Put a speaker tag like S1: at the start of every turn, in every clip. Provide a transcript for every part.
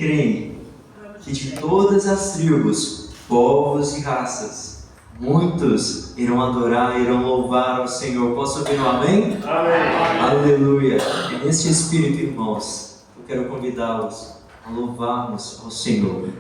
S1: creem que de todas as tribos, povos e raças, muitos irão adorar, irão louvar ao Senhor. Posso ouvir um amém?
S2: Amém.
S1: Aleluia. E neste espírito, irmãos, eu quero convidá-los a louvarmos ao Senhor.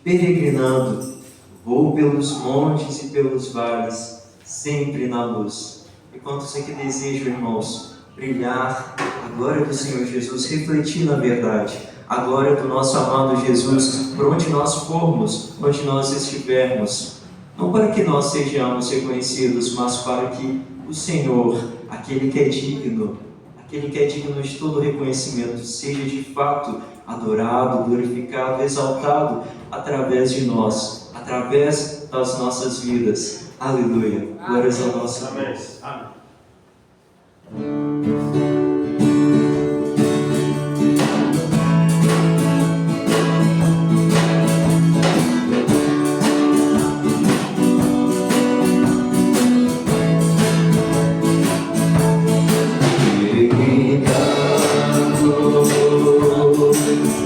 S1: Peregrinando, vou pelos montes e pelos vales, sempre na luz. E quantos aqui desejam, irmãos, brilhar a glória do Senhor Jesus, refletir na verdade, a glória do nosso amado Jesus, por onde nós formos, onde nós estivermos, não para que nós sejamos reconhecidos, mas para que o Senhor, aquele que é digno de todo reconhecimento, seja de fato adorado, glorificado, exaltado através de nós, através das nossas vidas. Aleluia. Glórias ao nosso Deus.
S2: Amém.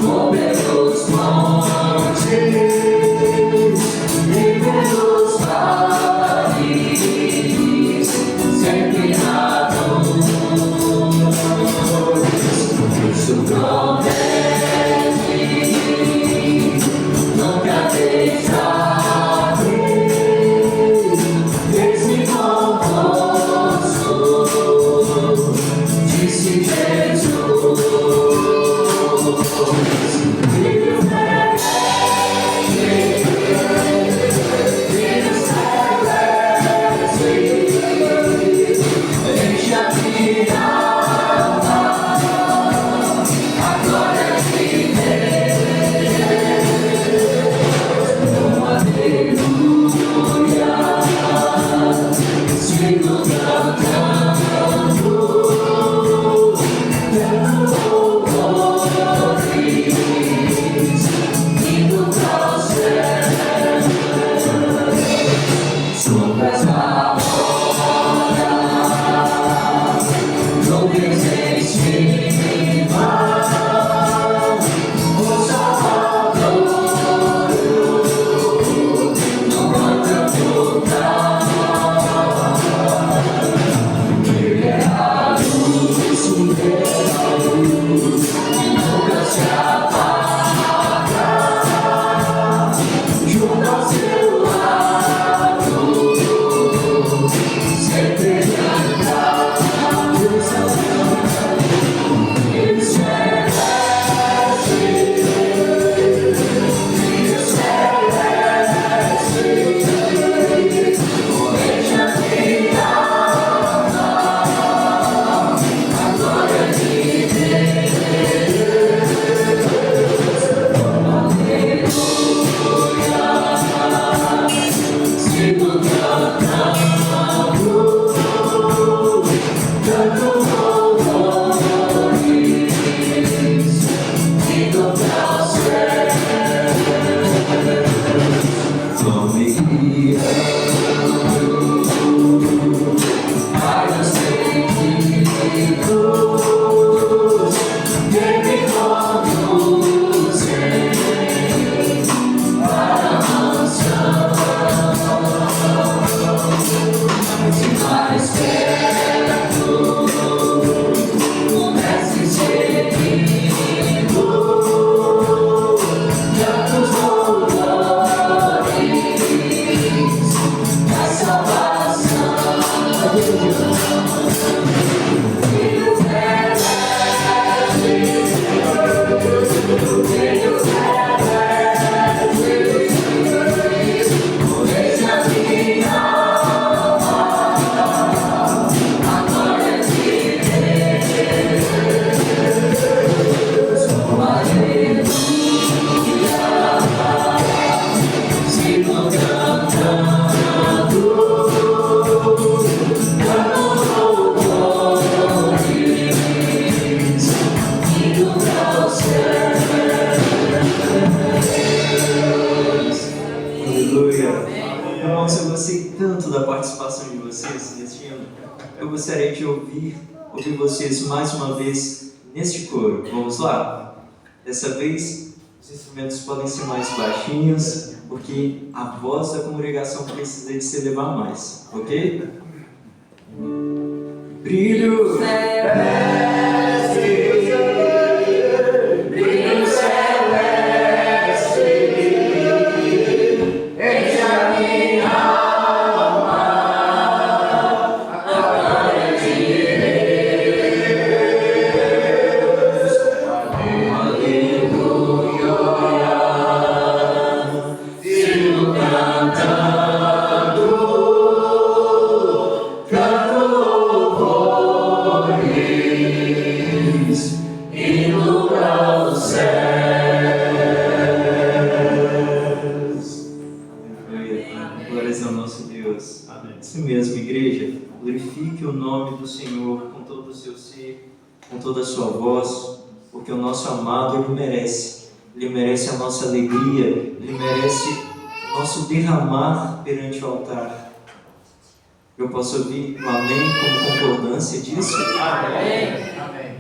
S1: Sobre os montes Irmãos, eu gostei tanto da participação de vocês neste ano. Eu gostaria de ouvir vocês mais uma vez neste coro. Vamos lá? Dessa vez, os instrumentos podem ser mais baixinhos, porque a voz da congregação precisa de se elevar mais, ok? Brilho celeste, brilho celeste, enche a minha alma, a glória de Deus, aleluia, sigo cantando, canto louvores, indo para os céus. Aleluia. Glórias ao nosso Deus. Amém. Isso mesmo, igreja. Glorifique o nome do Senhor com todo o seu ser, com toda a sua voz, porque o nosso amado, Ele merece. Ele merece a nossa alegria, Ele merece o nosso derramar perante o altar. Eu posso ouvir um amém como concordância disso? Amém. Amém.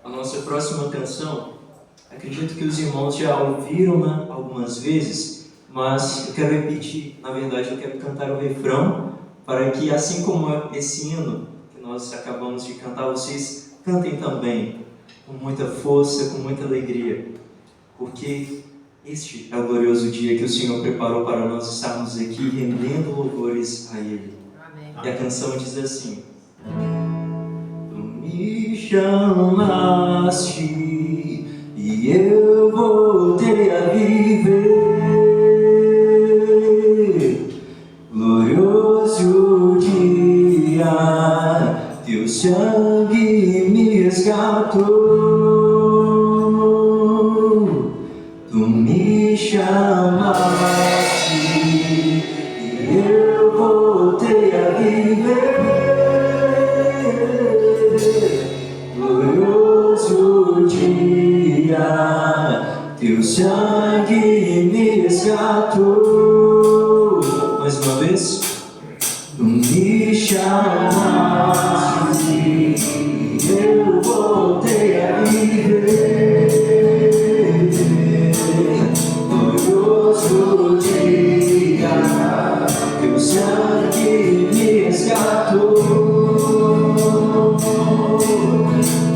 S1: A nossa próxima canção, acredito que os irmãos já ouviram algumas vezes, mas eu quero repetir, na verdade eu quero cantar o refrão, para que assim como esse hino que nós acabamos de cantar, vocês cantem também, com muita força, com muita alegria, porque este é o glorioso dia que o Senhor preparou para nós estarmos aqui rendendo louvores a Ele. Amém. E a canção diz assim: Tu me chamaste e eu voltei a viver. Glorioso dia, teu sangue me resgatou. Tu me chamaste e eu voltei a viver. Glorioso dia, teu sangue me resgatou. Mais uma vez. Tu me chamaste e eu voltei a viver. Glorioso dia, teu sangue me resgatou.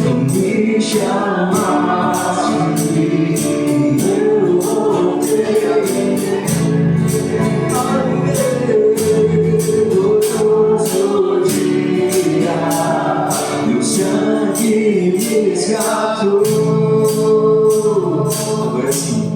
S1: Tu me chamaste e eu voltei a viver. Glorioso dia, teu sangue me resgatou. Agora sim.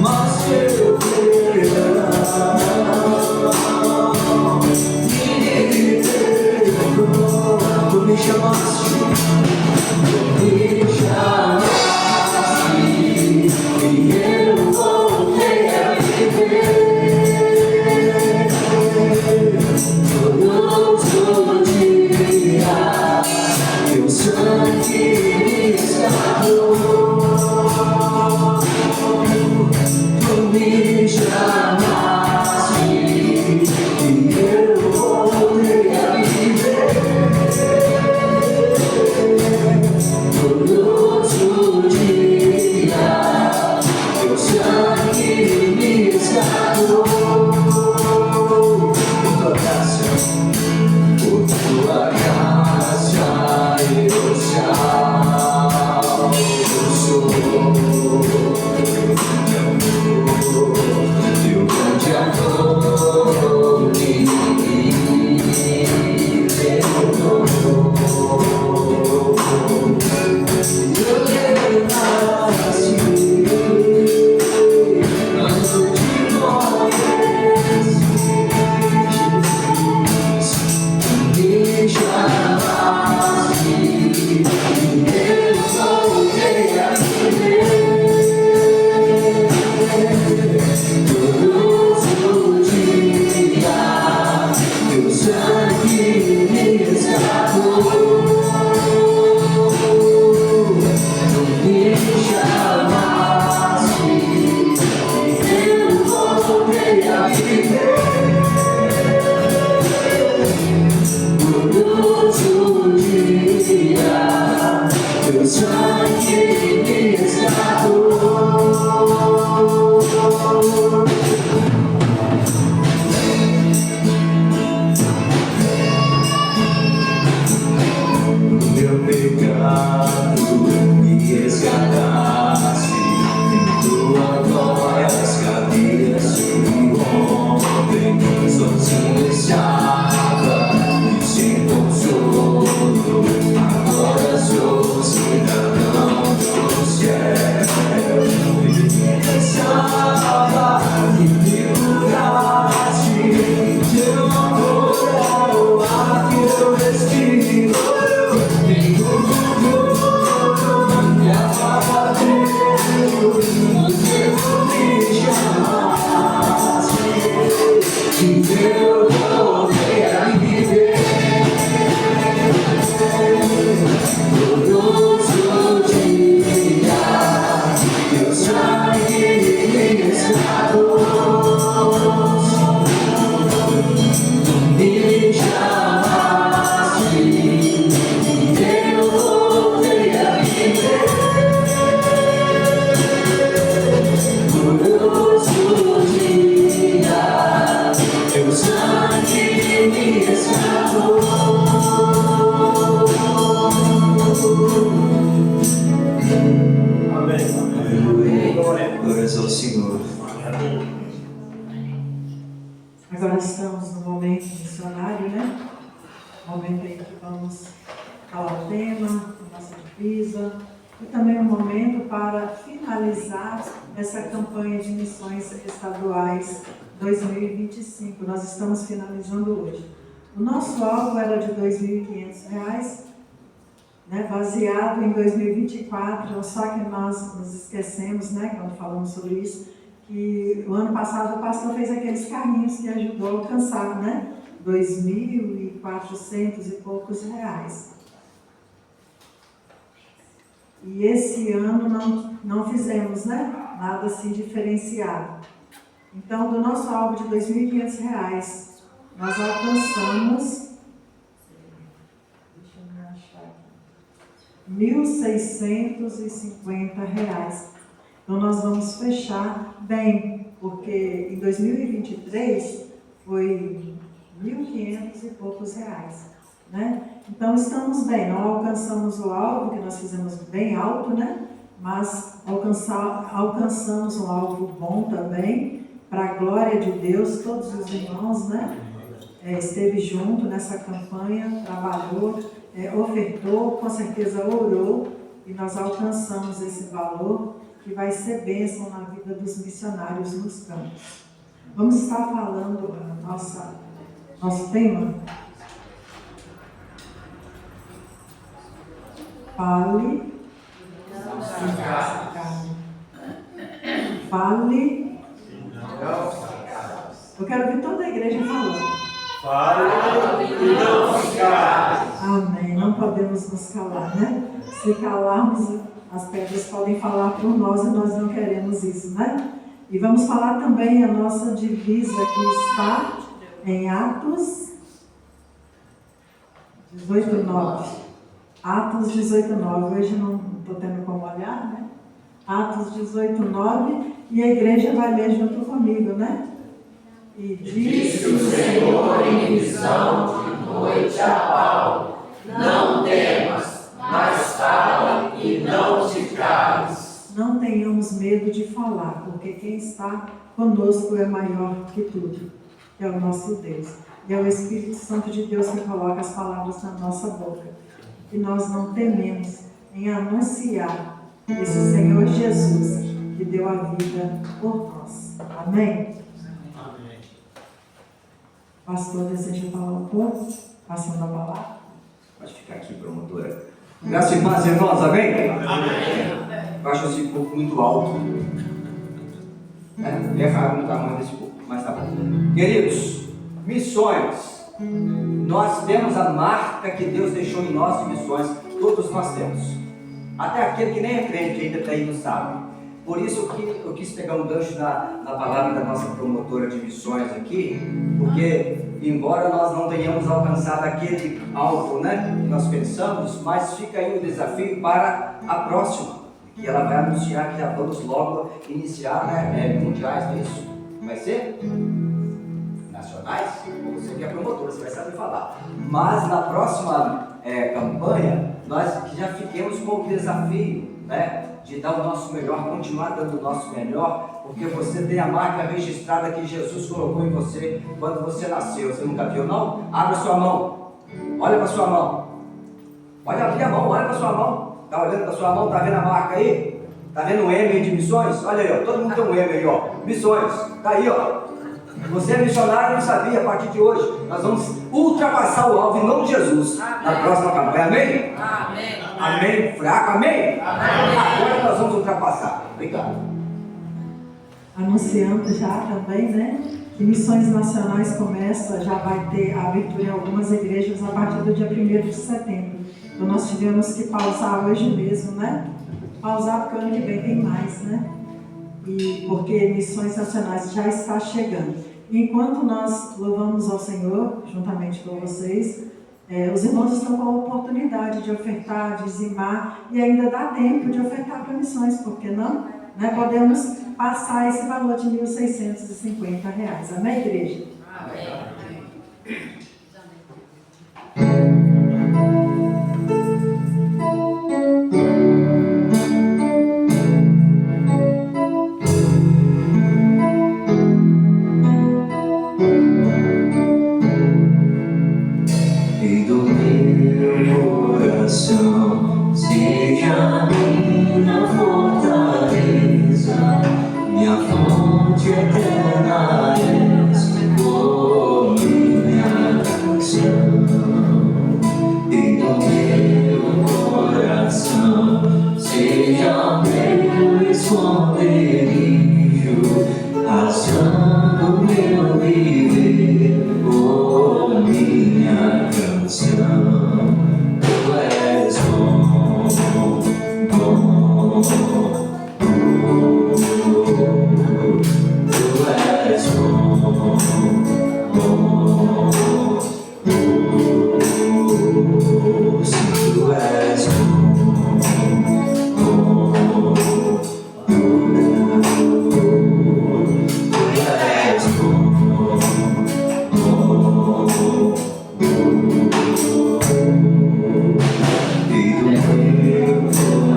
S1: Mas eu Glórias ao Senhor.
S2: Agora estamos no momento missionário, né? Momento em que vamos falar o tema, a nossa divisa, e também um momento para finalizar essa campanha de missões estaduais 2025. Nós estamos finalizando hoje. O nosso alvo era de R$ 2.500, né, baseado em 2024, só que nós nos esquecemos, né, quando falamos sobre isso, que o ano passado o pastor fez aqueles carrinhos que ajudou a alcançar, né, 2.400 e poucos reais. E esse ano não fizemos, né, nada assim diferenciado. Então, do nosso alvo de R$ 2.500, nós alcançamos, deixa eu me achar aqui, R$ 1.650. Então, nós vamos fechar bem, porque em 2023 foi R$ 1.500 e poucos reais, né? Então, estamos bem, não alcançamos o alvo, que nós fizemos bem alto, né? Mas alcançamos um alvo bom também, para a glória de Deus. Todos os irmãos, né? Esteve junto nessa campanha, trabalhou, ofertou, com certeza orou, e nós alcançamos esse valor que vai ser bênção na vida dos missionários nos campos. Vamos estar falando nosso tema. Fale. Fale. Eu quero ver toda a igreja falando.
S3: Fale e não se cale.
S2: Amém. Não podemos nos calar, né? Se calarmos, as pedras podem falar por nós e nós não queremos isso, né? E vamos falar também a nossa divisa que está em Atos 18:9. Atos 18:9. Hoje não estou tendo como olhar, né? Atos 18:9. E a igreja vai ler junto comigo, né? E disse o Senhor em visão de noite a Paulo: não temas, mas fala e não te cales. Não tenhamos medo de falar, porque quem está conosco é maior que tudo. É o nosso Deus. E é o Espírito Santo de Deus que coloca as palavras na nossa boca. E nós não tememos em anunciar esse Senhor Jesus que deu a vida por nós. Amém? Pastor, deseja falar um pouco? Passando a palavra.
S4: Pode ficar aqui, promotora. Graças e paz, irmãos, amém? Amém. Eu acho esse pouco muito alto. É errado no tamanho desse pouco, mas tá bom. Queridos, missões. Nós temos a marca que Deus deixou em nós de missões. Todos nós temos. Até aquele que nem é crente ainda está aí não sabe. Por isso que eu quis pegar um gancho na palavra da nossa promotora de missões aqui, porque embora nós não tenhamos alcançado aquele alvo, né, que nós pensamos, mas fica aí o desafio para a próxima, que ela vai anunciar que já vamos logo iniciar, né, mundiais, não é isso? Vai ser? Nacionais? Você que é promotora, você vai saber falar. Mas na próxima campanha, nós já fiquemos com o desafio, né, de dar o nosso melhor, continuar dando o nosso melhor, porque você tem a marca registrada que Jesus colocou em você quando você nasceu. Você nunca viu, não? Abra sua mão, olha para sua mão, olha aqui a mão, olha para sua mão. Está olhando para sua mão, está vendo a marca aí? Está vendo o M de missões? Olha aí, ó. Todo mundo tem um M aí, ó. Missões, está aí, ó. Você é missionário e não sabia. A partir de hoje nós vamos ultrapassar o alvo em nome de Jesus. Amém. Na próxima campanha, amém?
S3: Amém.
S4: Amém? Fraco, amém?
S3: Amém.
S4: Agora nós vamos ultrapassar. Obrigado.
S2: Anunciando já também, né? Que missões nacionais começa, já vai ter a abertura em algumas igrejas a partir do dia 1º de setembro. Então nós tivemos que pausar hoje mesmo, né? Pausar porque o ano que vem tem mais, né? E porque missões nacionais já está chegando. Enquanto nós louvamos ao Senhor, juntamente com vocês, os irmãos estão com a oportunidade de ofertar, dizimar, e ainda dá tempo de ofertar para missões, porque não? Né? Podemos passar esse valor de R$ 1.650. Amém, igreja?
S3: Amém.
S1: minha fonte eterna és, oh, minha canção. E do meu coração seja meu esconderijo, razão do meu viver, oh, minha canção. Tu és bom, bom, tu és bom, bom, sim, tu és bom, bom, tu és bom, e do meu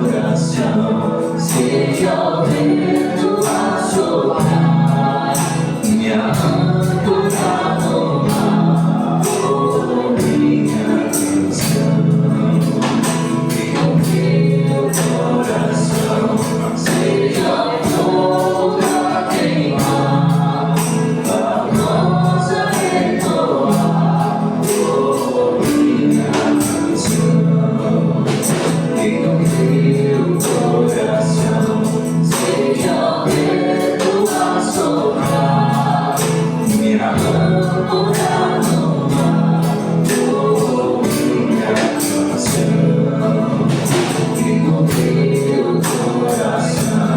S1: coração seja o vento a soprar, minha âncora no mar, oh, minha canção. E do meu coração seja fogo a queimar, a rosa entoar, oh, minha canção. E no meu coração seja vento a soprar, minha âncora no mar, oh, minha canção. E no meu coração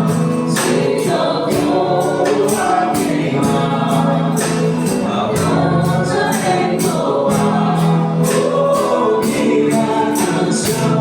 S1: seja fogo a queimar, a rosa entoar, oh, minha canção.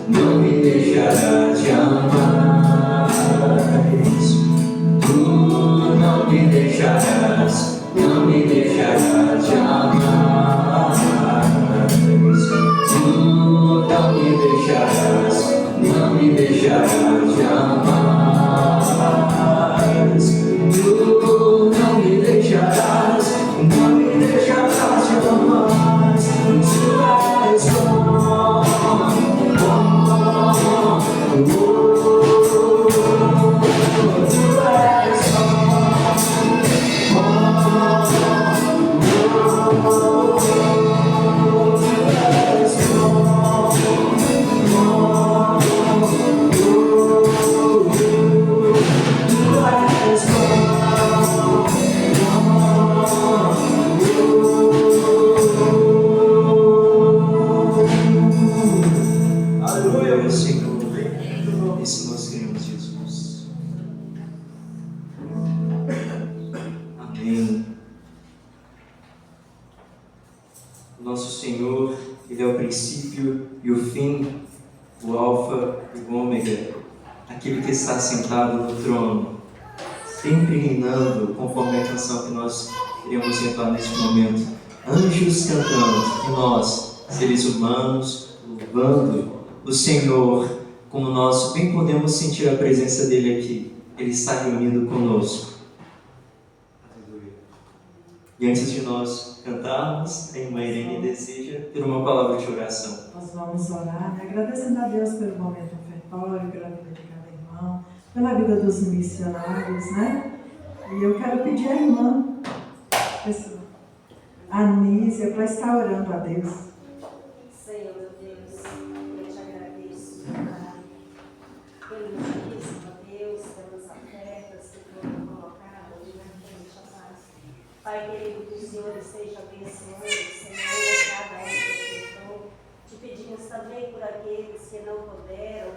S1: Não me deixarás jamais. Tu não me deixarás, não me deixarás jamais. Tu não me deixarás, não me deixarás jamais. Tu não me deixarás, não me deixarás jamais. Tu és bom. Aleluia, Senhor. Esse nós queremos, Jesus. Amém. Nosso Senhor, Ele é o princípio e o fim, o alfa e o ômega, aquele que está sentado no trono, sempre reinando, conforme a canção que nós iremos entoar neste momento. Anjos cantando, e nós, seres humanos, louvando o Senhor, como nós bem podemos sentir a presença dele aqui. Ele está reunido conosco. Aleluia. E antes de nós cantarmos, a irmã Irene deseja ter uma palavra de oração.
S2: Nós vamos orar, né? Agradecendo a Deus pelo momento ofertório, pela vida de cada irmão, pela vida dos missionários, né? E eu quero pedir à irmã Anísia para estar orando a Deus.
S5: Senhor, meu Deus, eu te agradeço, Pai, pelos dias, meu Deus, pelas ofertas que foram colocadas diante da Pai. Pai querido, que o Senhor esteja abençoando, Senhor, cada um que ofertou. Te pedimos também por aqueles que não puderam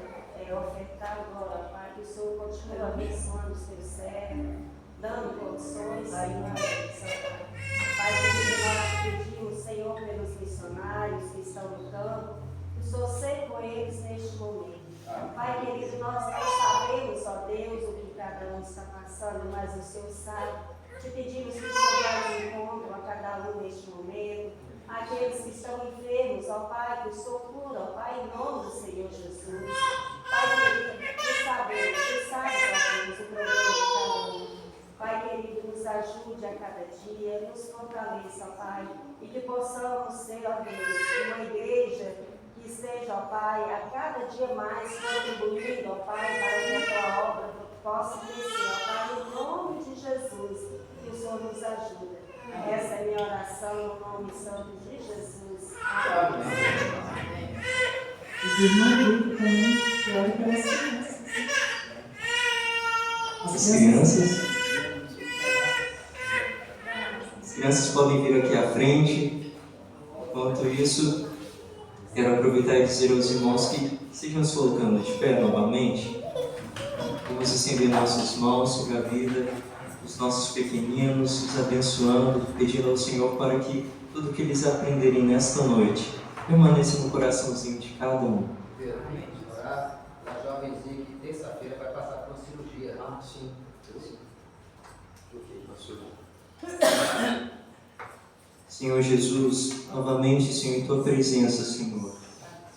S5: ofertar agora, Pai, que o Senhor continue abençoando os teus servos, dando condições, Senhor, Pai, querido, nós pedimos, Senhor, pelos missionários que estão no campo, que o o Senhor seja com eles neste momento. Pai querido, nós não sabemos, ó Deus, o que cada um está passando, mas o Senhor sabe. Te pedimos que o Senhor dê um encontro a cada um neste momento. Aqueles que estão enfermos, ó Pai, que o Senhor cura, ó Pai, em nome do Senhor Jesus. Pai querido, tu sabes, ó Deus, o problema de cada um. Pai querido, nos ajude a cada dia, nos fortaleça, ó Pai, e que possamos ser, ó Deus, uma igreja que esteja, ó Pai, a cada dia mais contribuindo, ó Pai, para que a tua obra possa crescer, ó Pai, em nome de Jesus, que o Senhor nos ajude. Essa é minha oração no nome santo de Jesus. Amém.
S2: Os irmãos Vitor também, que ora pelas crianças.
S1: As crianças? As crianças podem vir aqui à frente. Enquanto isso, quero aproveitar e dizer aos irmãos que estejam se colocando de pé novamente. Vamos estender nossas mãos sobre a vida dos nossos pequeninos, os abençoando, pedindo ao Senhor para que tudo que eles aprenderem nesta noite permaneça no coraçãozinho de cada um.
S6: Orar a jovenzinha que terça-feira vai passar por uma cirurgia. Ah, sim.
S1: Senhor Jesus, novamente, Senhor, em Tua presença, Senhor.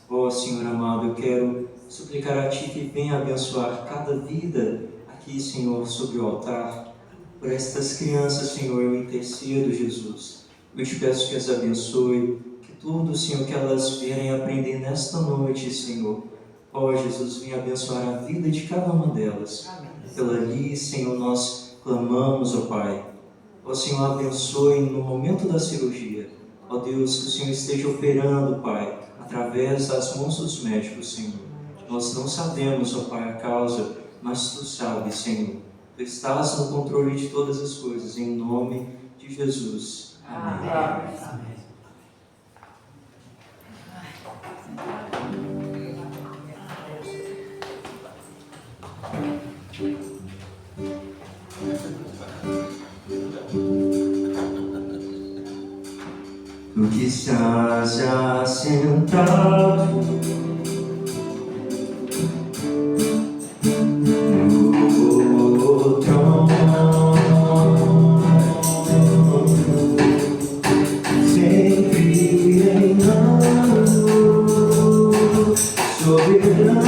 S1: Ó Senhor amado, eu quero suplicar a Ti que venha abençoar cada vida aqui, Senhor, sobre o altar. Por estas crianças, Senhor, eu intercedo, Jesus. Eu te peço que as abençoe, que tudo, Senhor, que elas vierem aprender nesta noite, Senhor. Ó Jesus, venha abençoar a vida de cada uma delas. Pela ali, Senhor, nós clamamos, ó Pai. Ó Senhor, abençoe no momento da cirurgia. Ó Deus, que o Senhor esteja operando, Pai, através das mãos dos médicos, Senhor. Nós não sabemos, ó Pai, a causa, mas Tu sabes, Senhor. Tu estás no controle de todas as coisas, em nome de Jesus. Amém.
S3: Amém.
S1: Tu que estás assentado no trono, sempre reinando, soberano.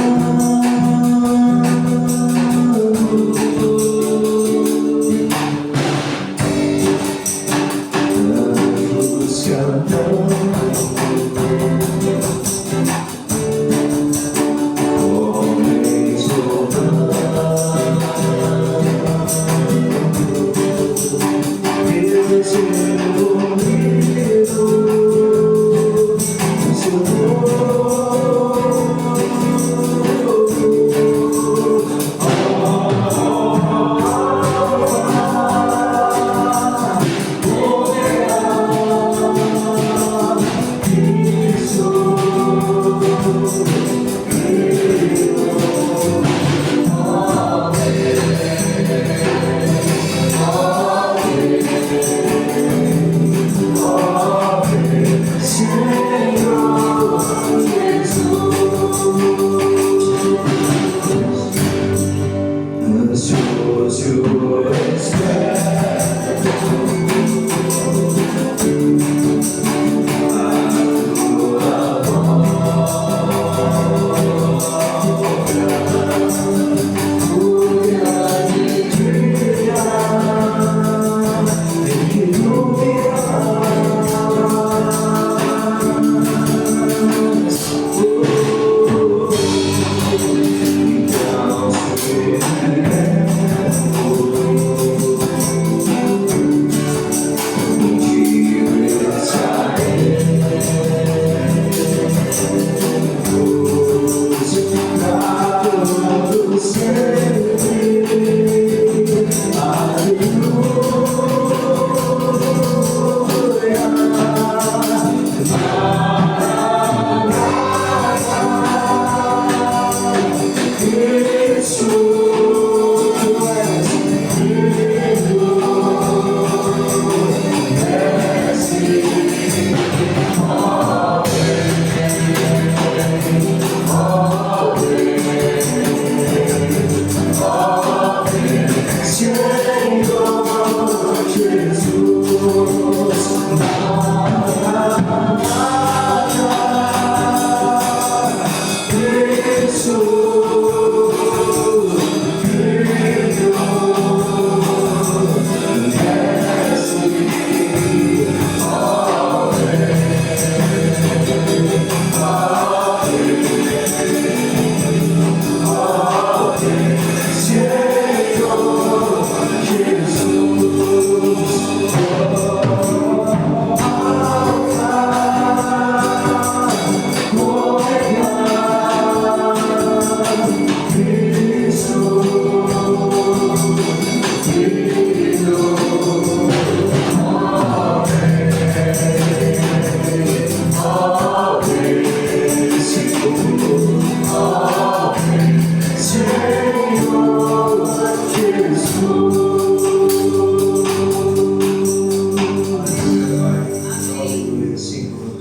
S1: Aleluia, Senhor.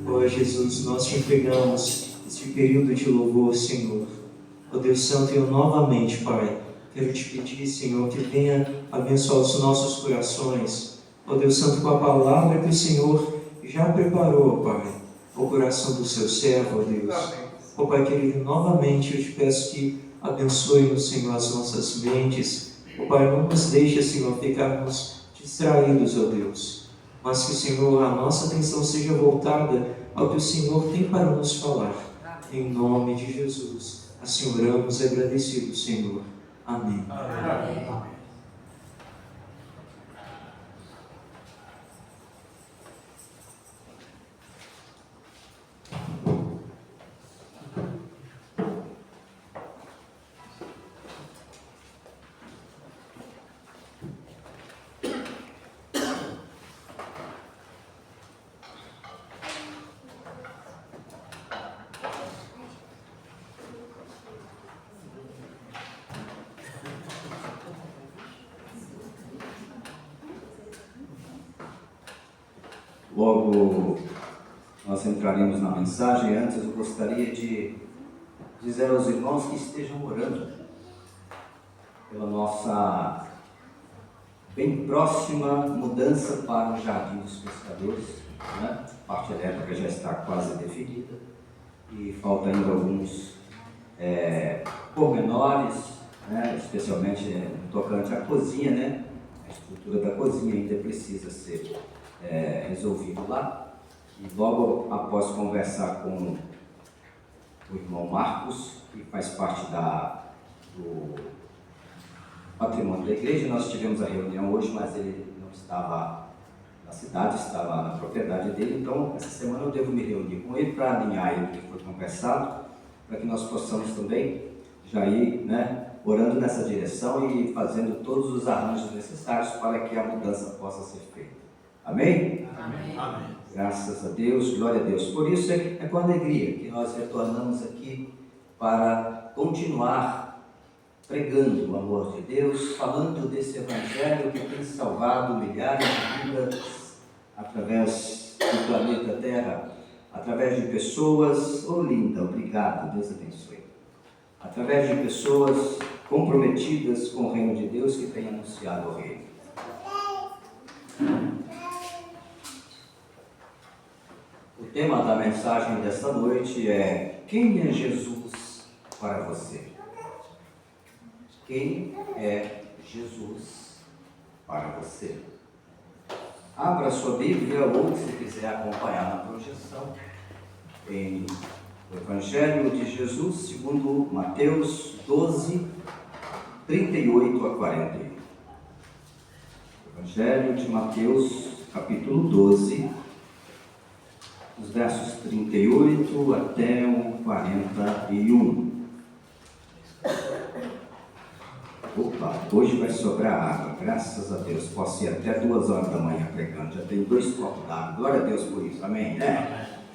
S1: Ó Jesus, nós te entregamos este período de louvor, Senhor. Ó Deus Santo, eu novamente, Pai, quero te pedir, Senhor, que venha abençoar os nossos corações. Ó Deus Santo, com a palavra que o Senhor já preparou, Pai, o coração do seu servo, ó Deus. Ó Pai querido, novamente eu te peço que abençoe-nos, Senhor, as nossas mentes. Ó Pai, não nos deixe, Senhor, ficarmos distraídos, ó Deus. Mas que, Senhor, a nossa atenção seja voltada ao que o Senhor tem para nos falar. Em nome de Jesus. Assim oramos agradecidos, Senhor. Amém.
S4: Logo, nós entraremos na mensagem. Antes, eu gostaria de dizer aos irmãos que estejam orando pela nossa bem próxima mudança para o Jardim dos Pescadores, né? A parte elétrica já está quase definida e falta ainda alguns pormenores, né? Especialmente no tocante à cozinha, né? A estrutura da cozinha ainda precisa ser resolvido lá. E logo após conversar com o irmão Marcos, que faz parte do patrimônio da igreja, nós tivemos a reunião hoje, mas ele não estava na cidade, estava na propriedade dele. Então essa semana eu devo me reunir com ele para alinhar o que foi conversado, para que nós possamos também já ir, né, orando nessa direção e fazendo todos os arranjos necessários para que a mudança possa ser feita. Amém?
S3: Amém. Amém.
S4: Graças a Deus, glória a Deus. Por isso é com alegria que nós retornamos aqui para continuar pregando o amor de Deus, falando desse evangelho que tem salvado milhares de vidas através do planeta Terra, através de pessoas, linda, obrigado, Deus abençoe. Através de pessoas comprometidas com o reino de Deus que têm anunciado o reino. O tema da mensagem desta noite é: quem é Jesus para você? Quem é Jesus para você? Abra sua Bíblia ou, se quiser acompanhar na projeção, em o Evangelho de Jesus segundo Mateus 12, 38 a 41. Evangelho de Mateus, capítulo 12, os versos 38 até o 41. Opa, hoje vai sobrar água, graças a Deus. Posso ir até 2 horas da manhã pregando, já tenho 2 copos d'água. Glória a Deus por isso, amém?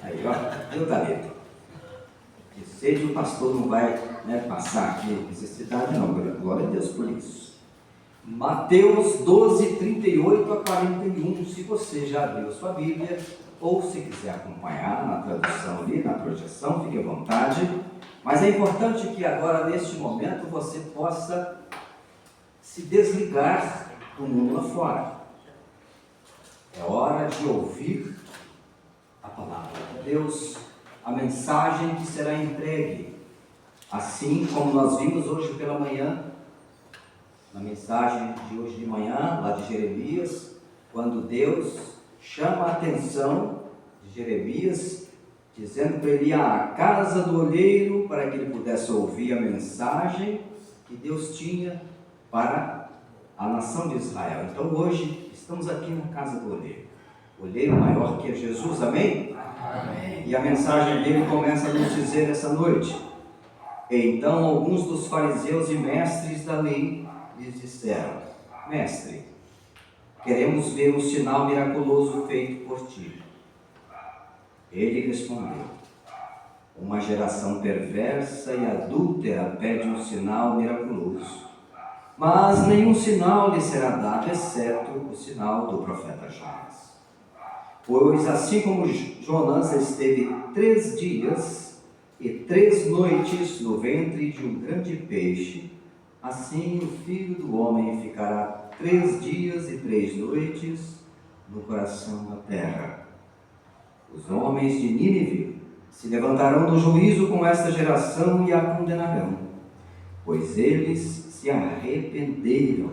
S4: Aí, ó, deu da letra. Que seja o pastor não vai, passar aqui necessidade, não. Glória a Deus por isso. Mateus 12, 38 a 41. Se você já abriu sua Bíblia, ou se quiser acompanhar na tradução ali, na projeção, fique à vontade. Mas é importante que agora, neste momento, você possa se desligar do mundo lá fora. É hora de ouvir a palavra de Deus, a mensagem que será entregue Assim como nós vimos hoje pela manhã, na mensagem de hoje de manhã, lá de Jeremias, quando Deus chama a atenção de Jeremias, dizendo para ele ir à casa do olheiro, para que ele pudesse ouvir a mensagem que Deus tinha para a nação de Israel. Então hoje estamos aqui na casa do olheiro, o olheiro maior que é Jesus, amém? Amém. E a mensagem dele começa a nos dizer essa noite: então alguns dos fariseus e mestres da lei lhes disseram: Mestre, queremos ver um sinal miraculoso feito por ti. Ele respondeu: uma geração perversa e adúltera pede um sinal miraculoso, mas nenhum sinal lhe será dado, exceto o sinal do profeta Jonas. Pois assim como Jonas esteve 3 dias e 3 noites no ventre de um grande peixe, assim o Filho do Homem ficará 3 dias e 3 noites no coração da terra. Os homens de Nínive se levantarão no juízo com esta geração e a condenarão, pois eles se arrependeram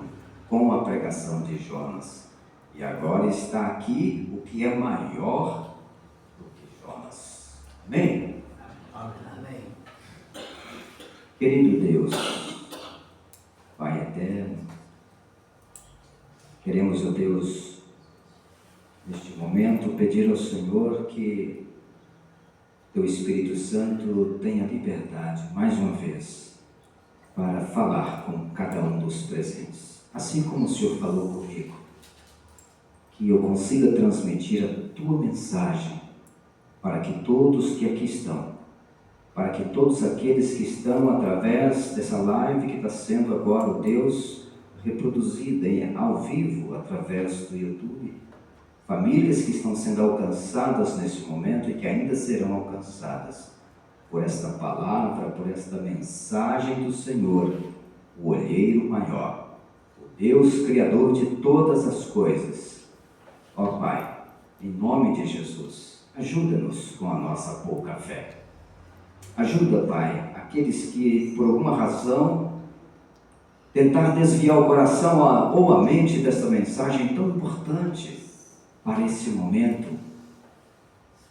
S4: com a pregação de Jonas. E agora está aqui o que é maior do que Jonas. Amém?
S6: Amém.
S4: Querido Deus, Pai eterno, queremos, ó Deus, neste momento pedir ao Senhor que Teu Espírito Santo tenha liberdade, mais uma vez, para falar com cada um dos presentes. Assim como o Senhor falou comigo, que eu consiga transmitir a Tua mensagem para que todos que aqui estão, para que todos aqueles que estão através dessa live que está sendo agora, ó Deus, reproduzida ao vivo através do YouTube, famílias que estão sendo alcançadas nesse momento e que ainda serão alcançadas por esta palavra, por esta mensagem do Senhor, o olheiro maior, o Deus Criador de todas as coisas. Ó Pai, em nome de Jesus, ajuda-nos com a nossa pouca fé. Ajuda, Pai, aqueles que por alguma razão tentar desviar o coração ou a mente desta mensagem tão importante para esse momento.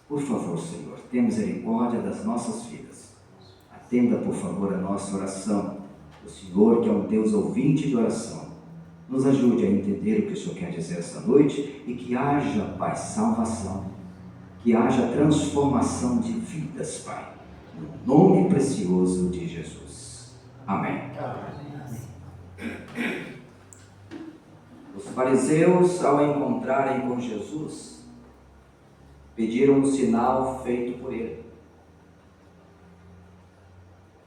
S4: Por favor, Senhor, tenha misericórdia das nossas vidas. Atenda, por favor, a nossa oração. O Senhor, que é um Deus ouvinte de oração, nos ajude a entender o que o Senhor quer dizer esta noite e que haja, Pai, salvação, que haja transformação de vidas, Pai, no nome precioso de Jesus. Amém. Os fariseus, ao encontrarem com Jesus, pediram um sinal feito por ele.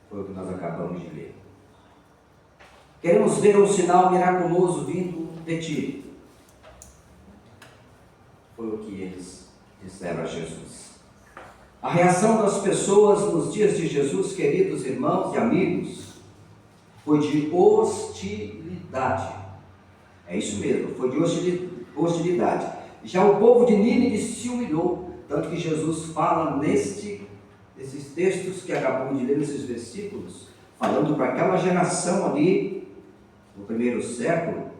S4: Foi o que nós acabamos de ler. Queremos ver um sinal miraculoso vindo de ti. Foi o que eles disseram a Jesus. A reação das pessoas nos dias de Jesus, queridos irmãos e amigos, foi de hostilidade. É isso mesmo, foi de hostilidade. Já o povo de Nínive se humilhou, tanto que Jesus fala nesses textos que acabamos de ler, nesses versículos, falando para aquela geração ali, no primeiro século,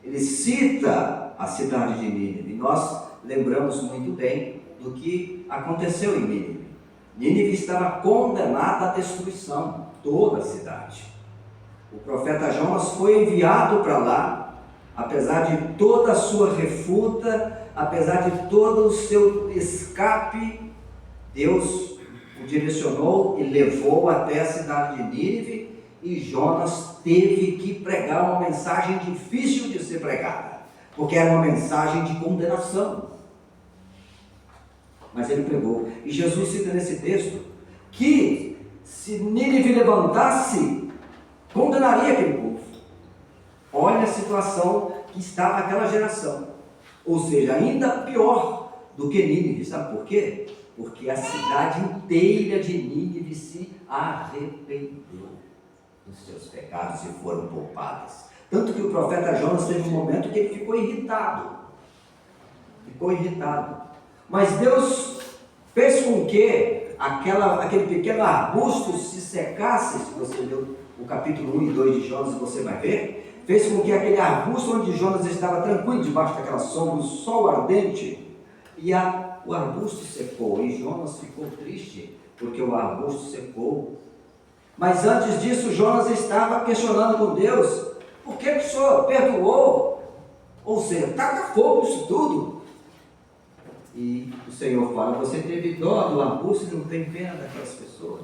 S4: ele cita a cidade de Nínive. E nós lembramos muito bem do que aconteceu em Nínive. Nínive estava condenada à destruição, toda a cidade. O profeta Jonas foi enviado para lá, apesar de toda a sua refuta, apesar de todo o seu escape, Deus o direcionou e levou até a cidade de Nínive, e Jonas teve que pregar uma mensagem difícil de ser pregada, porque era uma mensagem de condenação. Mas ele pregou. E Jesus cita nesse texto que se Nínive levantasse, condenaria aquele povo. Olha a situação que estava aquela geração. Ou seja, ainda pior do que Nínive. Sabe por quê? Porque a cidade inteira de Nínive se arrependeu dos seus pecados e foram poupadas. Tanto que o profeta Jonas teve um momento que ele ficou irritado. Mas Deus fez com que aquele pequeno arbusto se secasse, se você ler o capítulo 1 e 2 de Jonas, você vai ver, fez com que aquele arbusto onde Jonas estava tranquilo, debaixo daquela sombra, o sol ardente, e o arbusto secou, e Jonas ficou triste, porque o arbusto secou. Mas antes disso, Jonas estava questionando com Deus, por que o Senhor perdoou? Ou seja, taca fogo isso tudo. E o Senhor fala, você teve dó do arbusto e não tem pena daquelas pessoas.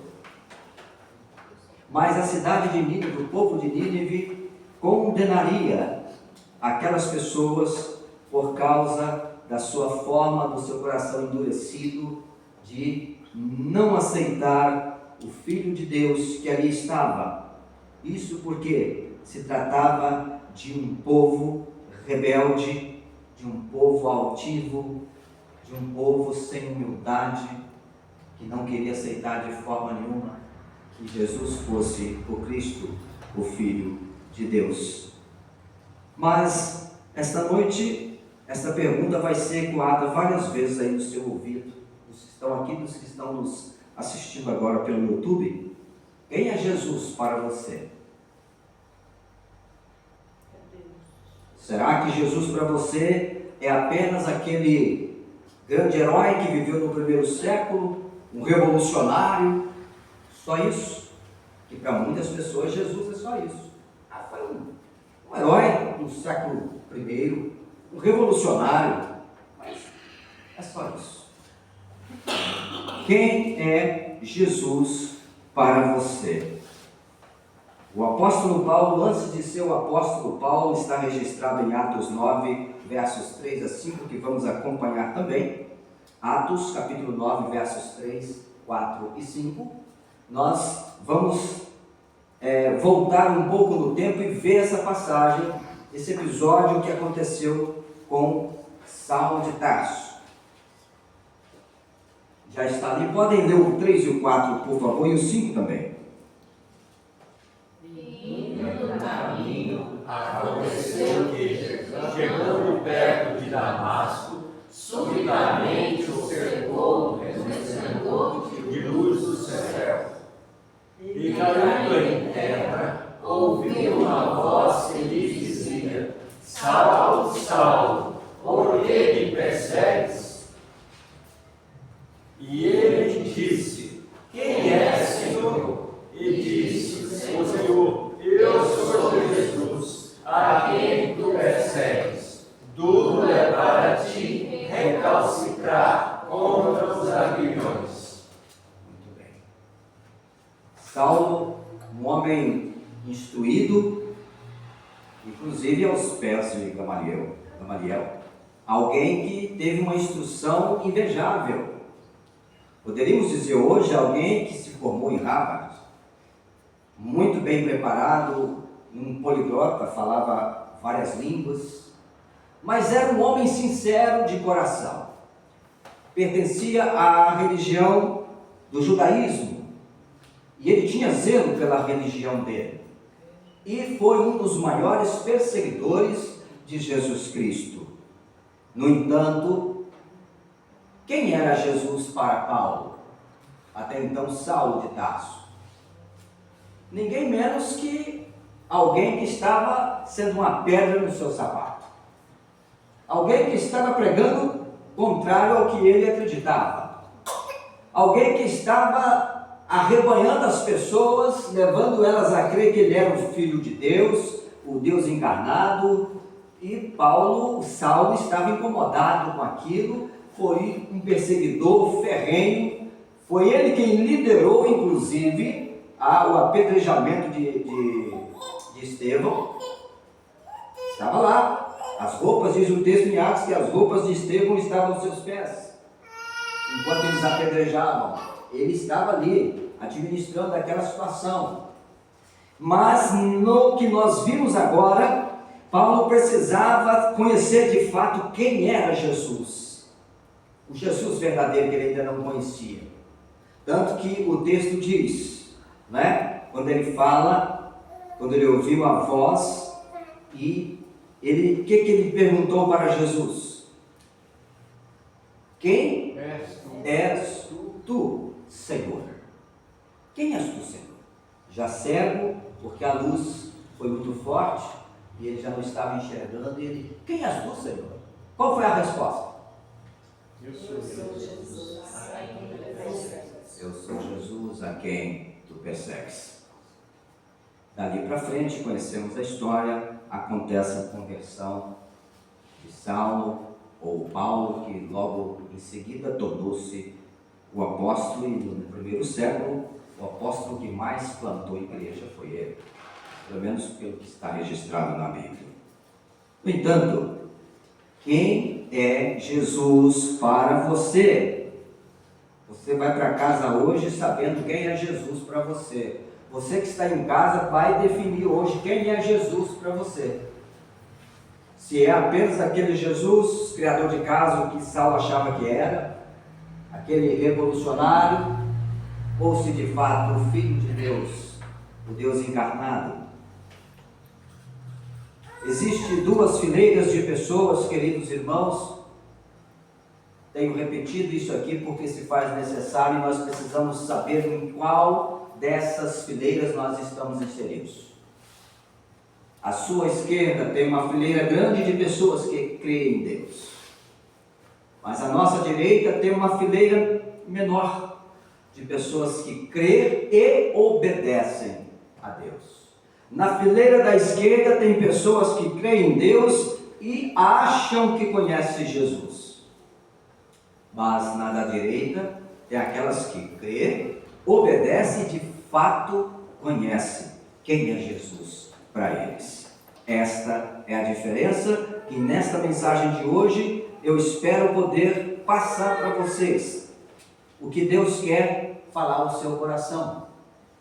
S4: Mas a cidade de Nínive, o povo de Nínive, condenaria aquelas pessoas por causa da sua forma, do seu coração endurecido, de não aceitar o Filho de Deus que ali estava. Isso porque se tratava de um povo rebelde, de um povo altivo, de um povo sem humildade, que não queria aceitar de forma nenhuma que Jesus fosse o Cristo, o Filho de Deus. Mas esta noite, esta pergunta vai ser ecoada várias vezes aí no seu ouvido, dos que estão aqui, dos que estão nos assistindo agora pelo YouTube. Quem é Jesus para você? Será que Jesus para você é apenas aquele grande herói que viveu no primeiro século, um revolucionário? Só isso? Que para muitas pessoas Jesus é só isso. Foi um herói no século I, um revolucionário, mas é só isso. Quem é Jesus para você? O apóstolo Paulo, antes de ser o apóstolo Paulo, está registrado em Atos 9, versos 3 a 5, que vamos acompanhar também. Atos, capítulo 9, versos 3, 4 e 5. Nós vamos voltar um pouco no tempo e ver essa passagem, esse episódio que aconteceu com Saulo de Tarso. Já está ali, podem ler o 3 e o 4, por favor, e o 5 também.
S3: No caminho, aconteceu que, chegando perto de Damasco, subitamente o cercou um resplendor de luz do céu. E caindo em terra, ouviu uma voz que lhe dizia: Saulo, Saulo, por que me persegues? E ele disse: Quem é, Senhor? E disse: O Senhor, eu sou Jesus, a quem tu persegues. Duro é para ti recalcitrar contra os aguilhões.
S4: Muito bem. Saulo, um homem instruído, inclusive aos pés de Gamaliel, alguém que teve uma instrução invejável. Poderíamos dizer hoje alguém que se formou em Harvard, muito bem preparado, um poliglota, falava várias línguas, mas era um homem sincero de coração. Pertencia à religião do judaísmo e ele tinha zelo pela religião dele. E foi um dos maiores perseguidores de Jesus Cristo. No entanto, quem era Jesus para Paulo? Até então, Saulo de Tarso. Ninguém menos que alguém que estava sendo uma pedra no seu sapato. Alguém que estava pregando contrário ao que ele acreditava. Alguém que estava arrebanhando as pessoas, levando elas a crer que ele era o Filho de Deus, o Deus encarnado. E Saulo estava incomodado com aquilo, foi um perseguidor ferrenho, foi ele quem liderou, inclusive, o apedrejamento de Estevão. Estava lá, as roupas, diz o texto em Atos, que as roupas de Estevão estavam aos seus pés, enquanto eles apedrejavam. Ele estava ali, administrando aquela situação. Mas no que nós vimos agora, Paulo precisava conhecer de fato quem era Jesus, o Jesus verdadeiro que ele ainda não conhecia. Tanto que o texto diz, né? Quando ele fala, quando ele ouviu a voz, e o que ele perguntou para Jesus? Quem és tu? Senhor. Quem és tu, Senhor? Já cego, porque a luz foi muito forte e ele já não estava enxergando. E ele, quem és tu, Senhor? Qual foi a resposta?
S3: Eu sou Jesus.
S4: Eu sou Jesus a quem tu persegues. Dali para frente, conhecemos a história, acontece a conversão de Saulo, ou Paulo, que logo em seguida tornou-se o apóstolo, e no primeiro século, o apóstolo que mais plantou igreja foi ele, pelo menos pelo que está registrado na Bíblia. No entanto, quem é Jesus para você? Você vai para casa hoje sabendo quem é Jesus para você. Você que está em casa vai definir hoje quem é Jesus para você. Se é apenas aquele Jesus, criador de caso que Saulo achava que era, aquele revolucionário, ou se de fato o Filho de Deus, o Deus encarnado. Existem duas fileiras de pessoas, queridos irmãos. Tenho repetido isso aqui porque se faz necessário e nós precisamos saber em qual dessas fileiras nós estamos inseridos. À sua esquerda tem uma fileira grande de pessoas que creem em Deus. Mas à nossa direita tem uma fileira menor de pessoas que creem e obedecem a Deus. Na fileira da esquerda tem pessoas que creem em Deus e acham que conhecem Jesus. Mas na da direita tem aquelas que creem, obedecem e de fato conhecem quem é Jesus para eles. Esta é a diferença que nesta mensagem de hoje eu espero poder passar para vocês. O que Deus quer falar ao seu coração,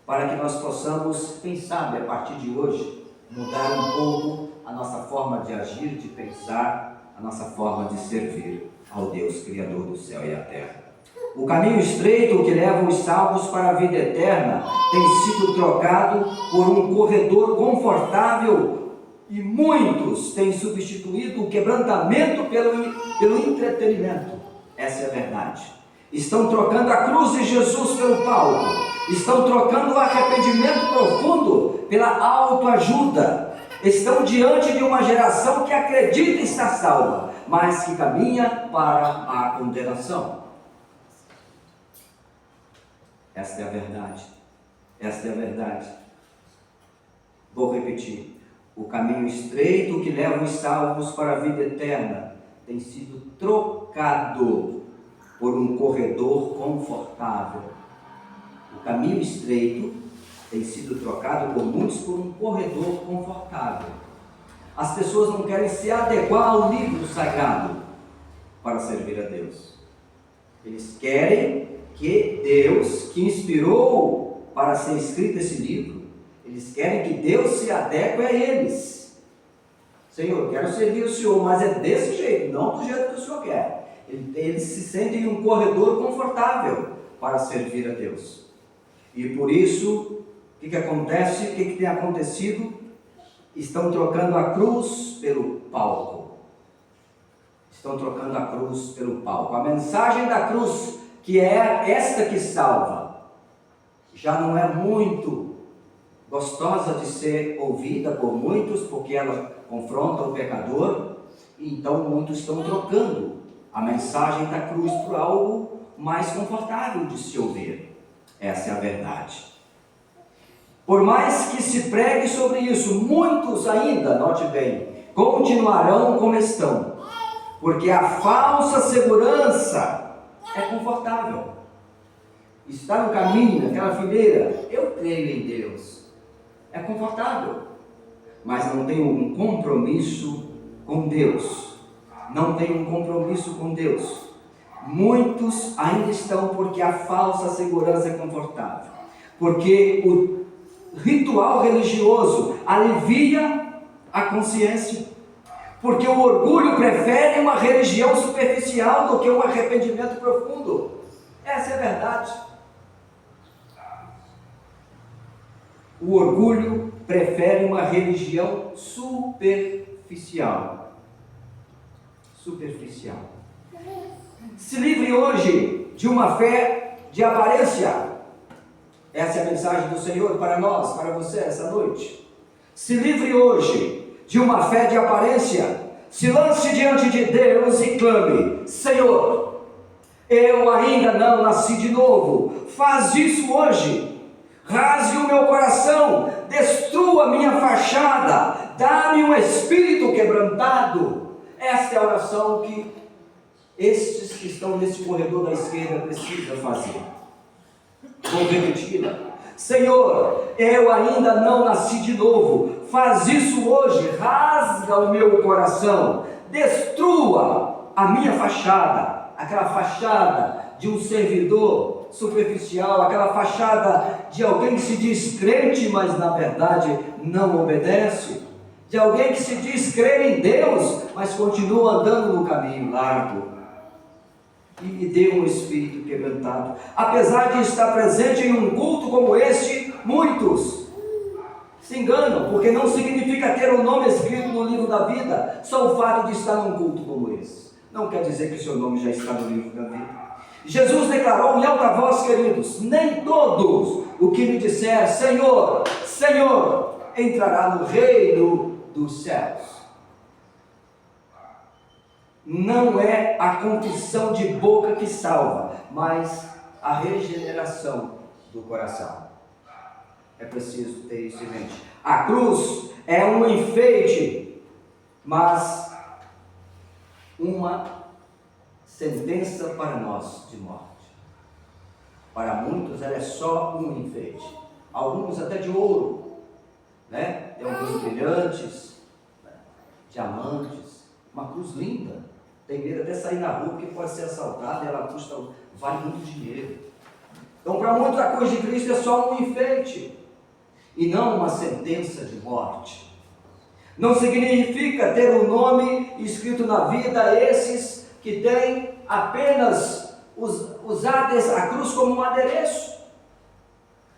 S4: para que nós possamos, quem sabe, a partir de hoje, mudar um pouco a nossa forma de agir, de pensar, a nossa forma de servir ao Deus Criador do céu e a terra. O caminho estreito que leva os salvos para a vida eterna tem sido trocado por um corredor confortável e muitos têm substituído o quebrantamento pelo entretenimento. Essa é a verdade. Estão trocando a cruz de Jesus pelo palco. Estão trocando o arrependimento profundo pela autoajuda. Estão diante de uma geração que acredita estar salva, mas que caminha para a condenação. Esta é a verdade. Esta é a verdade. Vou repetir. O caminho estreito que leva os salvos para a vida eterna tem sido trocado por um corredor confortável. O caminho estreito tem sido trocado por muitos por um corredor confortável. As pessoas não querem se adequar ao livro sagrado para servir a Deus. Eles querem que Deus, que inspirou para ser escrito esse livro, eles querem que Deus se adeque a eles. Senhor, eu quero servir o Senhor, mas é desse jeito, não do jeito que o Senhor quer. Eles se sentem em um corredor confortável para servir a Deus. E por isso, o que acontece? O que tem acontecido? Estão trocando a cruz pelo palco. Estão trocando a cruz pelo palco. A mensagem da cruz, que é esta que salva, já não é muito gostosa de ser ouvida por muitos, porque ela confronta o pecador, e então muitos estão trocando a mensagem da cruz por algo mais confortável de se ouvir. Essa é a verdade. Por mais que se pregue sobre isso, muitos ainda, note bem, continuarão como estão, porque a falsa segurança é confortável. Está no caminho, naquela fileira, eu creio em Deus, é confortável, mas não tem um compromisso com Deus. Não tem um compromisso com Deus. Muitos ainda estão porque a falsa segurança é confortável, porque o ritual religioso alivia a consciência, porque o orgulho prefere uma religião superficial do que um arrependimento profundo. Essa é a verdade. O orgulho prefere uma religião superficial. Se livre hoje de uma fé de aparência. Essa é a mensagem do Senhor para nós, para você essa noite. Se livre hoje de uma fé de aparência. Se lance diante de Deus e clame: Senhor, eu ainda não nasci de novo. Faz isso hoje. Rasgue o meu coração, destrua a minha fachada, dá-me um espírito quebrantado. Esta é a oração que estes que estão nesse corredor da esquerda precisam fazer. Vou repeti-la. Senhor, eu ainda não nasci de novo. Faz isso hoje, rasga o meu coração, destrua a minha fachada, aquela fachada de um servidor superficial, aquela fachada de alguém que se diz crente, mas na verdade não obedece, de alguém que se diz crer em Deus, mas continua andando no caminho largo. E me dê um espírito quebrantado. Apesar de estar presente em um culto como este, muitos se enganam, porque não significa ter o nome escrito no livro da vida, só o fato de estar num culto como esse. Não quer dizer que o seu nome já está no livro da vida. Jesus declarou em alta voz, queridos: nem todos o que me disser Senhor, Senhor, entrará no reino dos céus. Não é a confissão de boca que salva, mas a regeneração do coração. É preciso ter isso em mente. A cruz é um enfeite, mas uma sentença para nós de morte. Para muitos ela é só um enfeite, alguns até de ouro, né? Tem alguns brilhantes, né? Diamantes, uma cruz linda. Tem medo até sair na rua porque pode ser assaltada e ela vale muito dinheiro. Então, para muitos, a cruz de Cristo é só um enfeite e não uma sentença de morte. Não significa ter o nome escrito na vida esses que têm apenas usado a cruz como um adereço.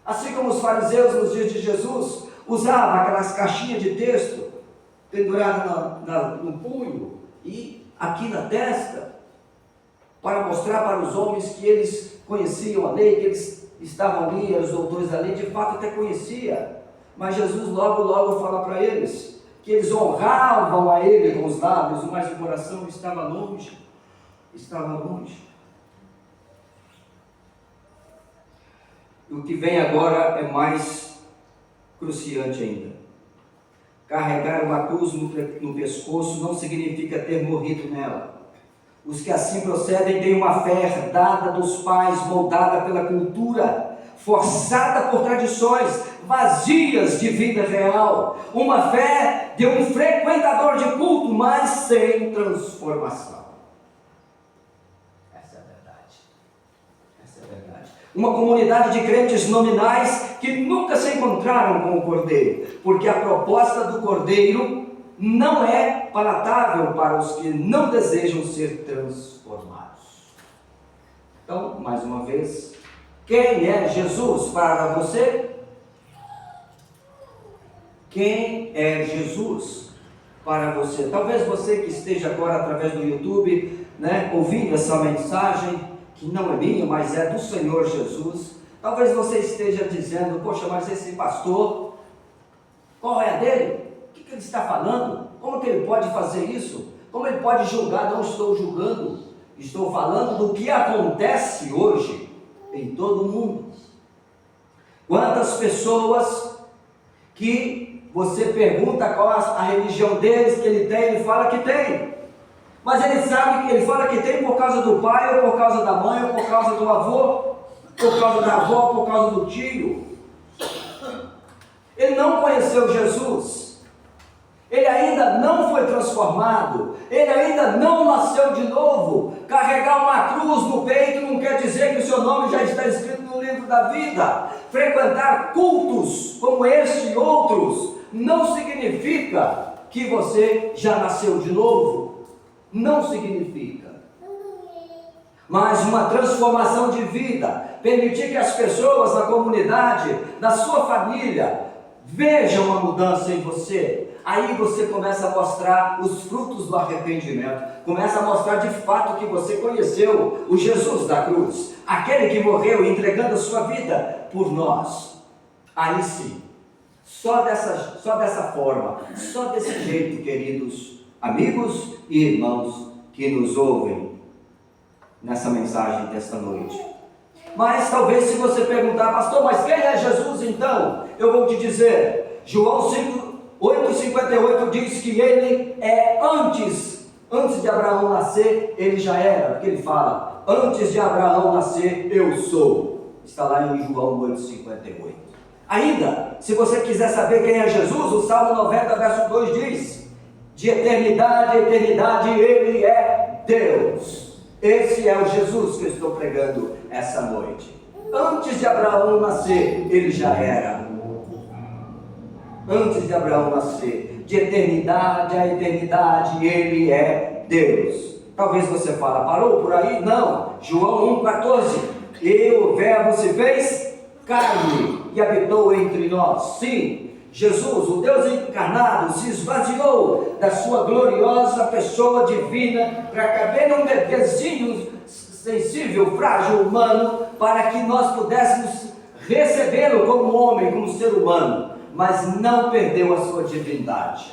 S4: Assim como os fariseus nos dias de Jesus usavam aquelas caixinhas de texto penduradas no punho e aqui na testa, para mostrar para os homens que eles conheciam a lei, que eles estavam ali, eram os doutores da lei, de fato até conhecia, mas Jesus logo fala para eles, que eles honravam a Ele com os lábios, mas o coração estava longe, E o que vem agora é mais cruciante ainda. Carregar uma cruz no pescoço não significa ter morrido nela. Os que assim procedem têm uma fé herdada dos pais, moldada pela cultura, forçada por tradições, vazias de vida real. Uma fé de um frequentador de culto, mas sem transformação. Essa é a verdade. Uma comunidade de crentes nominais que nunca se encontraram com o Cordeiro, porque a proposta do Cordeiro não é palatável para os que não desejam ser transformados. Então, mais uma vez, quem é Jesus para você? Quem é Jesus para você? Talvez você que esteja agora através do YouTube, ouvindo essa mensagem, que não é minha, mas é do Senhor Jesus. Talvez você esteja dizendo: poxa, mas esse pastor, qual é a dele? O que ele está falando? Como que ele pode fazer isso? Como ele pode julgar? Não estou julgando, estou falando do que acontece hoje em todo o mundo. Quantas pessoas que você pergunta qual a religião deles, que ele tem, ele fala que tem. Mas ele fala que tem por causa do pai, ou por causa da mãe, ou por causa do avô, por causa da avó, por causa do tio. Ele não conheceu Jesus. Ele ainda não foi transformado. Ele ainda não nasceu de novo. Carregar uma cruz no peito não quer dizer que o seu nome já está escrito no livro da vida. Frequentar cultos como este e outros não significa que você já nasceu de novo. Não significa. Mas uma transformação de vida, permitir que as pessoas na comunidade, na sua família, veja uma mudança em você. Aí você começa a mostrar os frutos do arrependimento, começa a mostrar de fato que você conheceu o Jesus da cruz, aquele que morreu entregando a sua vida por nós. Aí sim, só dessa forma, só desse jeito, queridos amigos e irmãos que nos ouvem nessa mensagem desta noite. Mas talvez se você perguntar, pastor, mas quem é Jesus então? Eu vou te dizer, João 8,58 diz que ele é antes de Abraão nascer, ele já era, porque ele fala, antes de Abraão nascer, eu sou. Está lá em João 8,58. Ainda, se você quiser saber quem é Jesus, o Salmo 90, verso 2 diz, de eternidade a eternidade, ele é Deus. Esse é o Jesus que eu estou pregando essa noite. Antes de Abraão nascer, ele já era. Antes de Abraão nascer, de eternidade a eternidade, ele é Deus. Talvez você fale, parou por aí? Não. João 1,14. E o verbo se fez carne e habitou entre nós. Sim, Jesus, o Deus encarnado, se esvaziou da sua gloriosa pessoa divina para caber num bebezinho sensível, frágil, humano, para que nós pudéssemos recebê-lo como homem, como ser humano, mas não perdeu a sua divindade.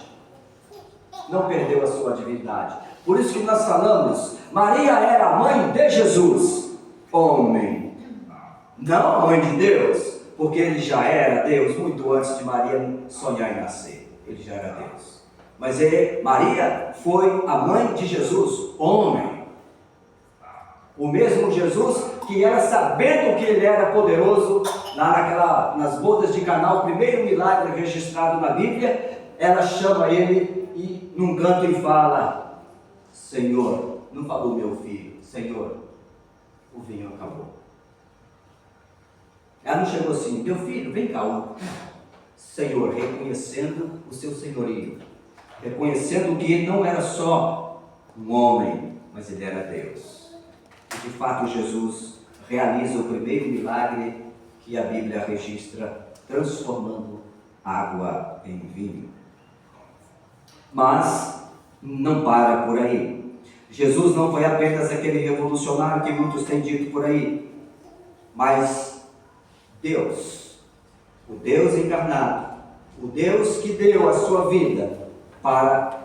S4: Não perdeu a sua divindade. Por isso que nós falamos, Maria era a mãe de Jesus, homem, não a mãe de Deus, porque ele já era Deus muito antes de Maria sonhar em nascer. Ele já era Deus. Mas Maria foi a mãe de Jesus, homem. O mesmo Jesus que ela, sabendo que ele era poderoso, nas bodas de Caná, o primeiro milagre registrado na Bíblia, ela chama ele e num canto e fala, Senhor, não falou meu filho, Senhor, o vinho acabou. Ela não chegou assim, meu filho, vem cá, Senhor, reconhecendo o seu senhorio, reconhecendo que ele não era só um homem, mas ele era Deus. E de fato Jesus realiza o primeiro milagre que a Bíblia registra, transformando água em vinho. Mas não para por aí. Jesus não foi apenas aquele revolucionário que muitos têm dito por aí, mas Deus, o Deus encarnado, o Deus que deu a sua vida para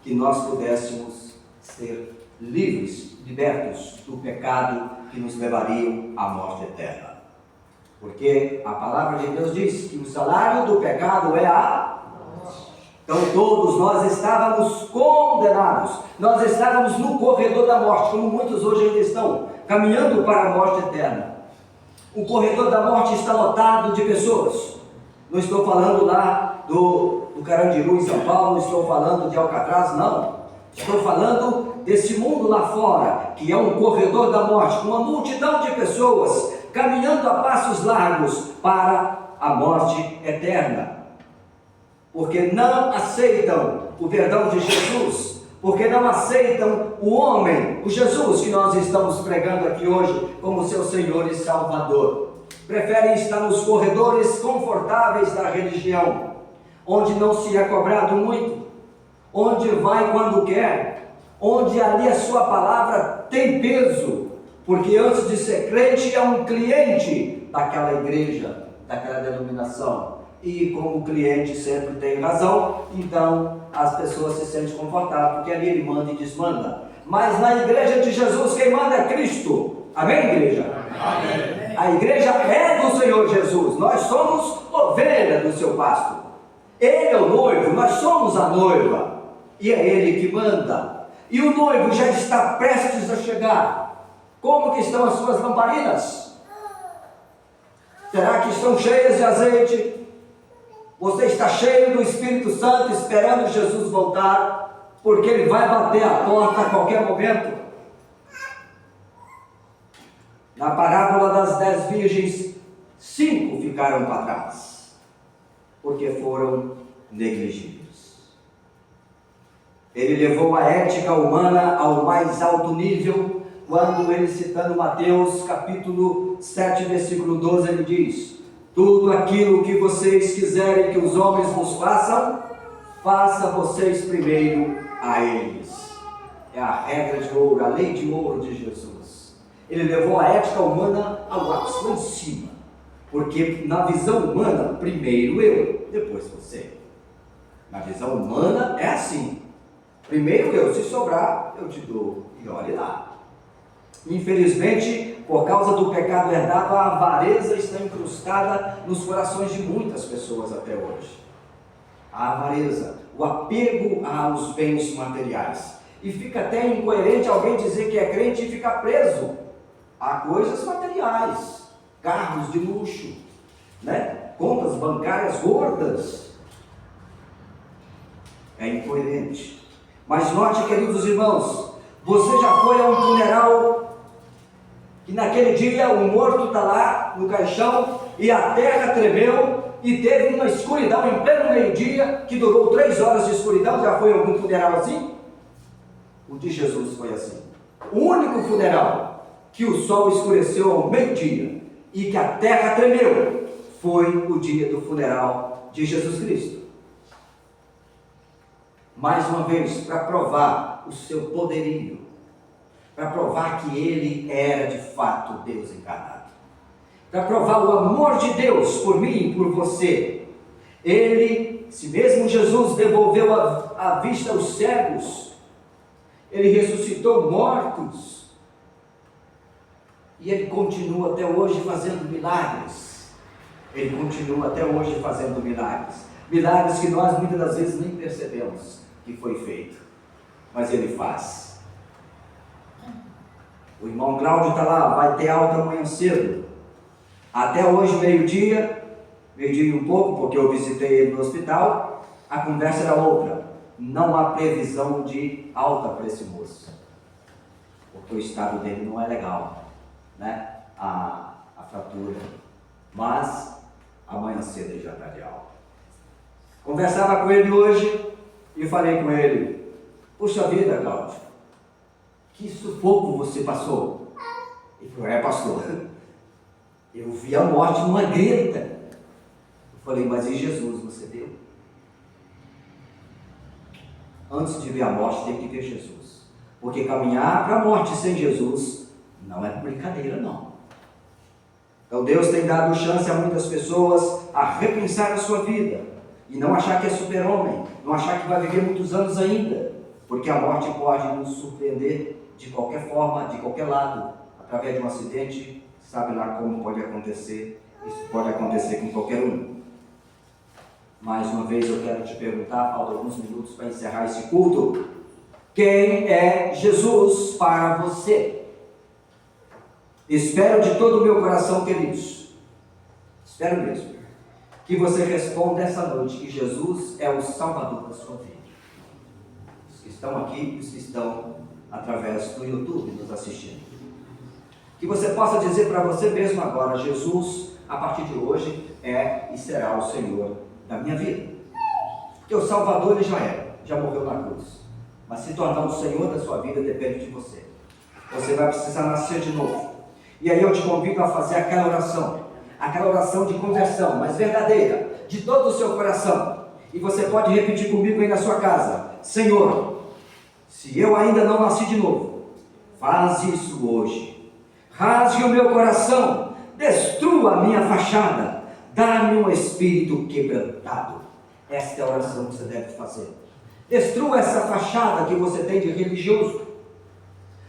S4: que nós pudéssemos ser livres, libertos do pecado que nos levariam à morte eterna. Porque a palavra de Deus diz que o salário do pecado é a morte. Então todos nós estávamos condenados, nós estávamos no corredor da morte, como muitos hoje ainda estão, caminhando para a morte eterna. O corredor da morte está lotado de pessoas. Não estou falando lá do Carandiru em São Paulo, não estou falando de Alcatraz, não. Estou falando desse mundo lá fora, que é um corredor da morte, com uma multidão de pessoas caminhando a passos largos para a morte eterna. Porque não aceitam o perdão de Jesus, porque não aceitam o homem, o Jesus que nós estamos pregando aqui hoje como seu Senhor e Salvador. Preferem estar nos corredores confortáveis da religião, onde não se é cobrado muito, onde vai quando quer, onde ali a sua palavra tem peso, porque antes de ser crente é um cliente daquela igreja, daquela denominação. E como o cliente sempre tem razão, então as pessoas se sentem confortáveis, porque ali ele manda e desmanda. Mas na igreja de Jesus, quem manda é Cristo. Amém, igreja? Amém. A igreja é do Senhor Jesus. Nós somos ovelha do seu pasto. Ele é o noivo, nós somos a noiva. E é ele que manda. E o noivo já está prestes a chegar. Como que estão as suas lamparinas? Será que estão cheias de azeite? Você está cheio do Espírito Santo, esperando Jesus voltar, porque Ele vai bater a porta a qualquer momento. Na parábola das 10 virgens, 5 ficaram para trás, porque foram negligíveis. Ele levou a ética humana ao mais alto nível, quando ele, citando Mateus capítulo 7, versículo 12, ele diz: Tudo aquilo que vocês quiserem que os homens vos façam, faça vocês primeiro a eles. É a regra de ouro, a lei de ouro de Jesus. Ele levou a ética humana ao ápice, lá em cima. Porque na visão humana, primeiro eu, depois você. Na visão humana é assim. Primeiro eu, se sobrar, eu te dou. E olhe lá. Infelizmente, por causa do pecado herdado, a avareza está incrustada nos corações de muitas pessoas até hoje. A avareza, o apego aos bens materiais. E fica até incoerente alguém dizer que é crente e ficar preso a coisas materiais, carros de luxo, né? Contas bancárias gordas. É incoerente. Mas note, queridos irmãos, você já foi a um funeral e naquele dia o morto está lá no caixão e a terra tremeu e teve uma escuridão em pleno meio-dia que durou 3 horas de escuridão? Já foi algum funeral assim? O de Jesus foi assim. O único funeral que o sol escureceu ao meio-dia e que a terra tremeu foi o dia do funeral de Jesus Cristo. Mais uma vez, para provar o seu poderio, para provar que ele era de fato Deus encarnado, para provar o amor de Deus por mim e por você. Ele, se mesmo Jesus devolveu a vista aos cegos, ele ressuscitou mortos, e ele continua até hoje fazendo milagres. Ele continua até hoje fazendo milagres, milagres que nós muitas das vezes nem percebemos que foi feito, mas ele faz. O irmão Cláudio está lá, vai ter alta amanhã cedo, até hoje meio-dia e um pouco, porque eu visitei ele no hospital. A conversa era outra, não há previsão de alta para esse moço, porque o estado dele não é legal, né? A fratura, mas amanhã cedo ele já está de alta. Conversava com ele hoje e falei com ele: puxa vida, Cláudio, que sufoco você passou. Ele falou: é, pastor, eu vi a morte numa greta. Eu falei: mas e Jesus, você viu? Antes de ver a morte, tem que ver Jesus, porque caminhar para a morte sem Jesus não é brincadeira, não. Então Deus tem dado chance a muitas pessoas a repensar a sua vida e não achar que é super-homem, não achar que vai viver muitos anos ainda, porque a morte pode nos surpreender de qualquer forma, de qualquer lado, através de um acidente. Sabe lá como pode acontecer? Isso pode acontecer com qualquer um. Mais uma vez eu quero te perguntar, faltam alguns minutos para encerrar esse culto: quem é Jesus para você? Espero de todo o meu coração, queridos, espero mesmo, que você responda essa noite que Jesus é o Salvador da sua vida. Os que estão aqui e os que estão através do YouTube nos assistindo. Que você possa dizer para você mesmo agora: Jesus, a partir de hoje, é e será o Senhor da minha vida. Porque o Salvador ele já morreu na cruz. Mas se tornar o Senhor da sua vida depende de você. Você vai precisar nascer de novo. E aí eu te convido a fazer aquela oração de conversão, mas verdadeira, de todo o seu coração. E você pode repetir comigo aí na sua casa: Senhor, se eu ainda não nasci de novo, faz isso hoje. Rasgue o meu coração, destrua a minha fachada, dá-me um espírito quebrantado. Esta é a oração que você deve fazer. Destrua essa fachada que você tem de religioso.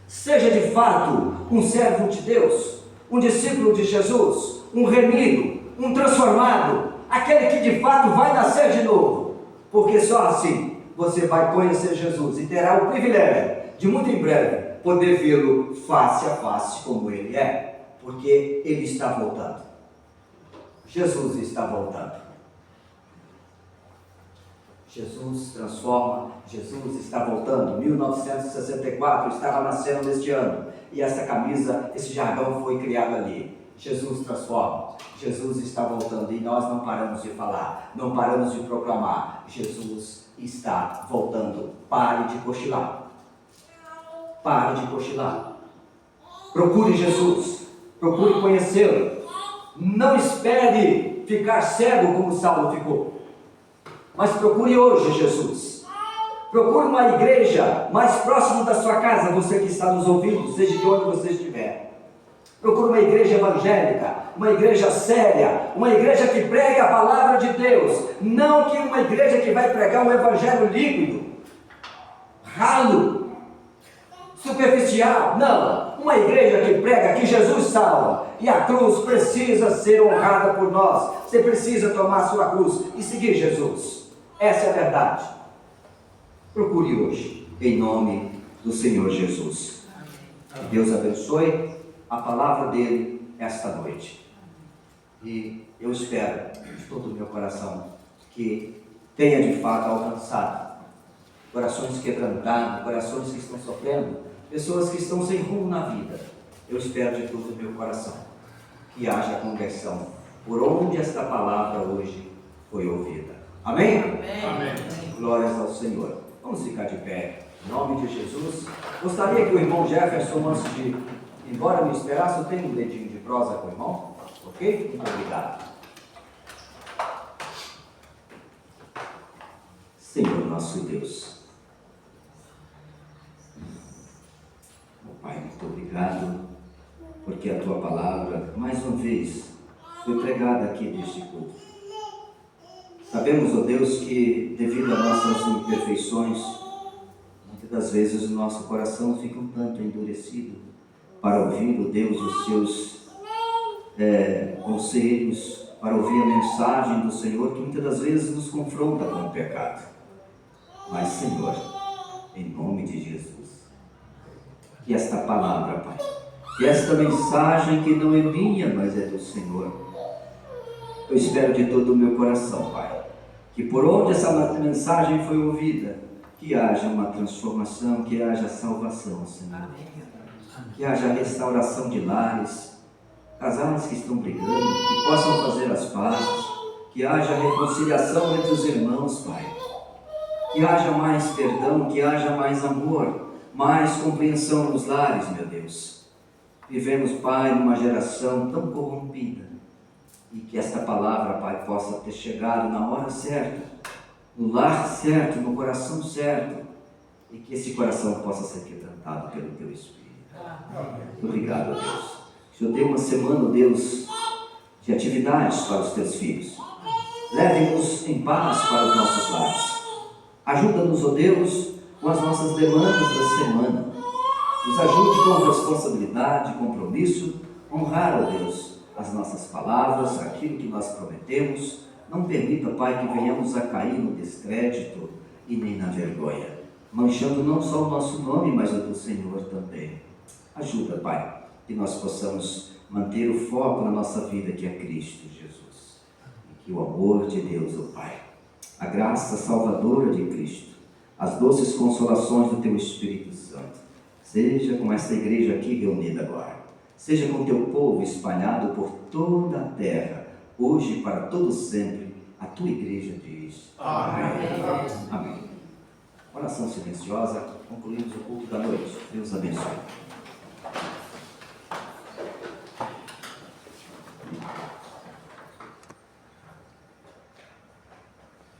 S4: Seja de fato um servo de Deus, um discípulo de Jesus, um remido, um transformado, aquele que de fato vai nascer de novo, porque só assim você vai conhecer Jesus e terá o privilégio de muito em breve poder vê-lo face a face como ele é, porque ele está voltando. Jesus está voltando. Jesus transforma, Jesus está voltando. 1964 estava nascendo neste ano, e essa camisa, esse jargão foi criado ali. Jesus transforma, Jesus está voltando, e nós não paramos de falar, não paramos de proclamar: Jesus está voltando. Pare de cochilar, pare de cochilar, procure Jesus, procure conhecê-lo. Não espere ficar cego como Saulo ficou. Mas procure hoje Jesus. Procure uma igreja mais próximo da sua casa, você que está nos ouvindo, seja de onde você estiver. Procure uma igreja evangélica, uma igreja séria, uma igreja que pregue a palavra de Deus, não que uma igreja que vai pregar um evangelho líquido, ralo, superficial. Não, uma igreja que prega que Jesus salva e a cruz precisa ser honrada por nós. Você precisa tomar a sua cruz e seguir Jesus. Essa é a verdade. Procure hoje, em nome do Senhor Jesus. Que Deus abençoe a palavra dele esta noite. E eu espero de todo o meu coração que tenha de fato alcançado corações quebrantados, corações que estão sofrendo, pessoas que estão sem rumo na vida. Eu espero de todo o meu coração que haja conversão por onde esta palavra hoje foi ouvida. Amém?
S3: Amém.
S4: Glórias ao Senhor. Vamos ficar de pé, em nome de Jesus. Gostaria que o irmão Jefferson, antes de ir embora, me esperasse. Eu tenho um dedinho de prosa com o irmão, ok? Muito obrigado. Senhor nosso Deus, Pai, muito obrigado, porque a Tua palavra, mais uma vez, foi pregada aqui neste culto. Sabemos, ó Deus, que devido às nossas imperfeições, muitas das vezes o nosso coração fica um tanto endurecido para ouvir, ó Deus, os Seus conselhos, para ouvir a mensagem do Senhor, que muitas das vezes nos confronta com o pecado. Mas, Senhor, em nome de Jesus, que esta palavra, Pai, que esta mensagem que não é minha, mas é do Senhor, eu espero de todo o meu coração, Pai, que por onde essa mensagem foi ouvida, que haja uma transformação, que haja salvação, Senhor. Que haja restauração de lares, casais que estão brigando, que possam fazer as pazes, que haja reconciliação entre os irmãos, Pai. Que haja mais perdão, que haja mais amor, mais compreensão nos lares, meu Deus. Vivemos, Pai, numa geração tão corrompida, e que esta palavra, Pai, possa ter chegado na hora certa, no lar certo, no coração certo, e que esse coração possa ser quebrantado pelo Teu Espírito. Obrigado, Deus. O Senhor deu uma semana, Deus, de atividades para os Teus filhos. Leve-nos em paz para os nossos lares. Ajuda-nos, ó Deus, com as nossas demandas da semana. Nos ajude com responsabilidade, compromisso, honrar, ó Deus, as nossas palavras, aquilo que nós prometemos. Não permita, Pai, que venhamos a cair no descrédito e nem na vergonha, manchando não só o nosso nome, mas o do Senhor também. Ajuda, Pai, que nós possamos manter o foco na nossa vida, que é Cristo Jesus. E que o amor de Deus, ó Pai, a graça salvadora de Cristo, as doces consolações do Teu Espírito Santo, seja com esta igreja aqui reunida agora, seja com o Teu povo espalhado por toda a terra, hoje e para todo sempre. A Tua igreja diz amém. Amém. Oração silenciosa, concluímos o culto da noite. Deus abençoe.